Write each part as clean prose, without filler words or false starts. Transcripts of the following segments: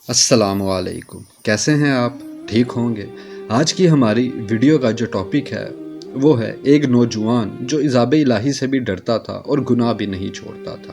السلام علیکم، کیسے ہیں آپ؟ ٹھیک ہوں گے۔ آج کی ہماری ویڈیو کا جو ٹاپک ہے وہ ہے ایک نوجوان جو عذاب الہی سے بھی ڈرتا تھا اور گناہ بھی نہیں چھوڑتا تھا۔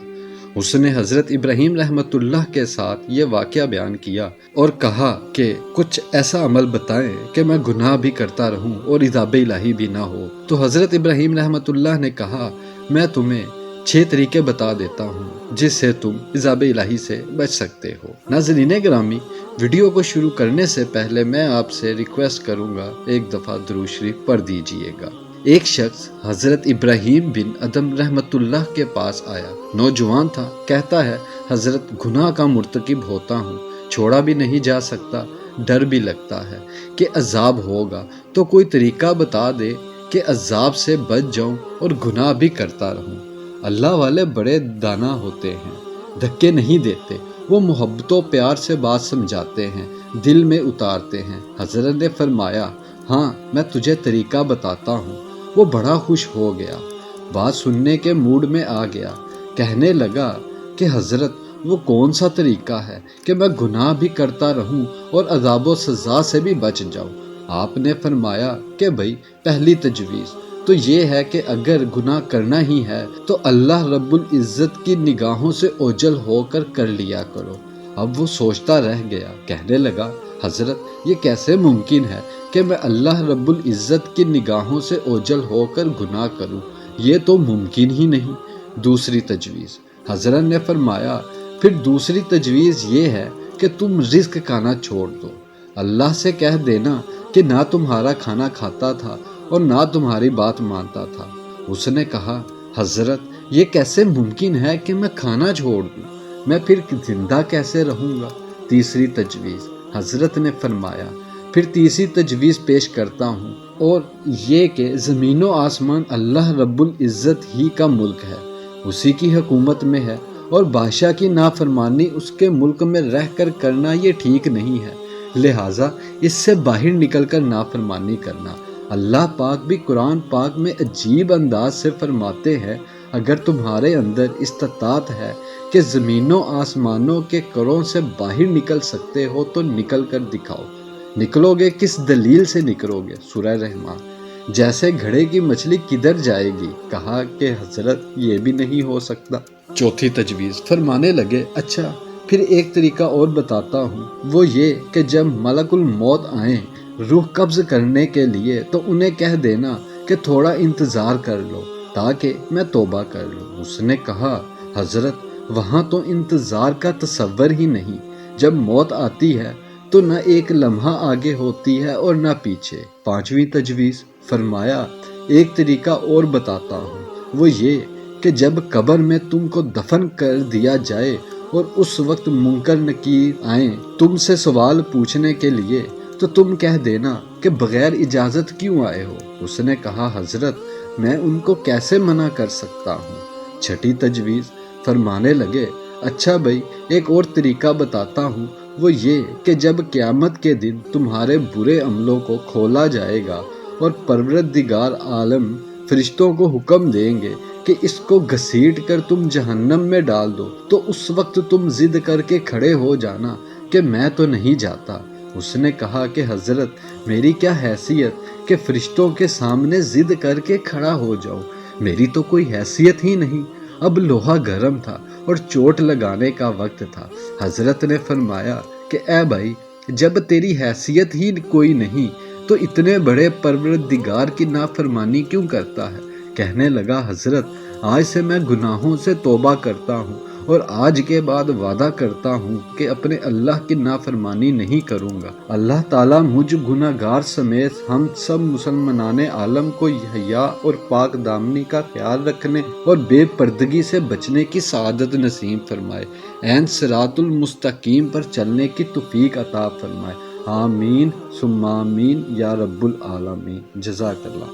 اس نے حضرت ابراہیم رحمۃ اللہ کے ساتھ یہ واقعہ بیان کیا اور کہا کہ کچھ ایسا عمل بتائیں کہ میں گناہ بھی کرتا رہوں اور عذاب الہی بھی نہ ہو۔ تو حضرت ابراہیم رحمۃ اللہ نے کہا، میں تمہیں 6 طریقے بتا دیتا ہوں جس سے تم عذاب الہی سے بچ سکتے ہو۔ ناظرین گرامی، ویڈیو کو شروع کرنے سے پہلے میں آپ سے ریکویسٹ کروں گا، ایک دفعہ درود شریف پڑھ دیجئے گا۔ ایک شخص حضرت ابراہیم بن ادم رحمت اللہ کے پاس آیا۔ نوجوان تھا، کہتا ہے حضرت گناہ کا مرتکب ہوتا ہوں، چھوڑا بھی نہیں جا سکتا، ڈر بھی لگتا ہے کہ عذاب ہوگا، تو کوئی طریقہ بتا دے کہ عذاب سے بچ جاؤں اور گناہ بھی کرتا رہوں۔ اللہ والے بڑے دانا ہوتے ہیں، دھکے نہیں دیتے، وہ محبت و پیار سے بات سمجھاتے ہیں، دل میں اتارتے ہیں۔ حضرت نے فرمایا، ہاں میں تجھے طریقہ بتاتا ہوں۔ وہ بڑا خوش ہو گیا، بات سننے کے موڈ میں آ گیا، کہنے لگا کہ حضرت وہ کون سا طریقہ ہے کہ میں گناہ بھی کرتا رہوں اور عذاب و سزا سے بھی بچ جاؤں؟ آپ نے فرمایا کہ بھائی، پہلی تجویز تو یہ ہے کہ اگر گناہ کرنا ہی ہے تو اللہ رب العزت کی نگاہوں سے اوجھل ہو کر لیا کرو۔ اب وہ سوچتا رہ گیا، کہنے لگا، حضرت یہ کیسے ممکن ہے کہ میں اللہ رب العزت کی نگاہوں سے اوجھل ہو کر گناہ کروں؟ یہ تو ممکن ہی نہیں۔ دوسری تجویز، حضرت نے فرمایا، پھر دوسری تجویز یہ ہے کہ تم رزق کھانا چھوڑ دو، اللہ سے کہہ دینا کہ نہ تمہارا کھانا کھاتا تھا اور نہ تمہاری بات مانتا تھا۔ اس نے کہا، حضرت یہ کیسے ممکن ہے کہ میں کھانا چھوڑ دوں؟ میں پھر زندہ کیسے رہوں گا؟ تیسری تجویز، حضرت نے فرمایا، پھر تیسری تجویز پیش کرتا ہوں، اور یہ کہ زمین و آسمان اللہ رب العزت ہی کا ملک ہے، اسی کی حکومت میں ہے، اور بادشاہ کی نافرمانی اس کے ملک میں رہ کر کرنا یہ ٹھیک نہیں ہے، لہٰذا اس سے باہر نکل کر نافرمانی کرنا۔ اللہ پاک بھی قرآن پاک میں عجیب انداز سے فرماتے ہیں، اگر تمہارے اندر استطاعت ہے کہ زمین و آسمانوں کے کروں سے باہر نکل سکتے ہو تو نکل کر دکھاؤ۔ نکلو گے کس دلیل سے نکلو گے؟ سورہ رحمان۔ جیسے گھڑے کی مچھلی کدھر جائے گی؟ کہا کہ حضرت یہ بھی نہیں ہو سکتا۔ چوتھی تجویز، فرمانے لگے، اچھا پھر ایک طریقہ اور بتاتا ہوں، وہ یہ کہ جب ملک الموت آئیں روح قبض کرنے کے لیے تو انہیں کہہ دینا کہ تھوڑا انتظار کر لو تاکہ میں توبہ کر لوں۔ اس نے کہا، حضرت وہاں تو انتظار کا تصور ہی نہیں، جب موت آتی ہے تو نہ ایک لمحہ آگے ہوتی ہے اور نہ پیچھے۔ پانچویں تجویز، فرمایا، ایک طریقہ اور بتاتا ہوں، وہ یہ کہ جب قبر میں تم کو دفن کر دیا جائے اور اس وقت منکر نکیر آئیں تم سے سوال پوچھنے کے لیے تو تم کہہ دینا کہ بغیر اجازت کیوں آئے ہو؟ اس نے کہا، حضرت میں ان کو کیسے منع کر سکتا ہوں؟ چھٹی تجویز، فرمانے لگے، اچھا بھائی ایک اور طریقہ بتاتا ہوں، وہ یہ کہ جب قیامت کے دن تمہارے برے عملوں کو کھولا جائے گا اور پروردگار عالم فرشتوں کو حکم دیں گے کہ اس کو گھسیٹ کر تم جہنم میں ڈال دو، تو اس وقت تم ضد کر کے کھڑے ہو جانا کہ میں تو نہیں جاتا۔ اس نے کہا کہ حضرت میری کیا حیثیت کہ فرشتوں کے سامنے ضد کر کے کھڑا ہو جاؤں؟ میری تو کوئی حیثیت ہی نہیں۔ اب لوہا گرم تھا اور چوٹ لگانے کا وقت تھا۔ حضرت نے فرمایا کہ اے بھائی، جب تیری حیثیت ہی کوئی نہیں تو اتنے بڑے پروردگار کی نافرمانی کیوں کرتا ہے؟ کہنے لگا، حضرت آج سے میں گناہوں سے توبہ کرتا ہوں اور آج کے بعد وعدہ کرتا ہوں کہ اپنے اللہ کی نافرمانی نہیں کروں گا۔ اللہ تعالیٰ مجھ گناہگار سمیت ہم سب مسلمانان عالم کو حیا اور پاک دامنی کا خیال رکھنے اور بے پردگی سے بچنے کی سعادت نصیب فرمائے، عین صراط المستقیم پر چلنے کی توفیق عطا فرمائے، آمین ثم آمین یا رب العالمین۔ جزاک اللہ۔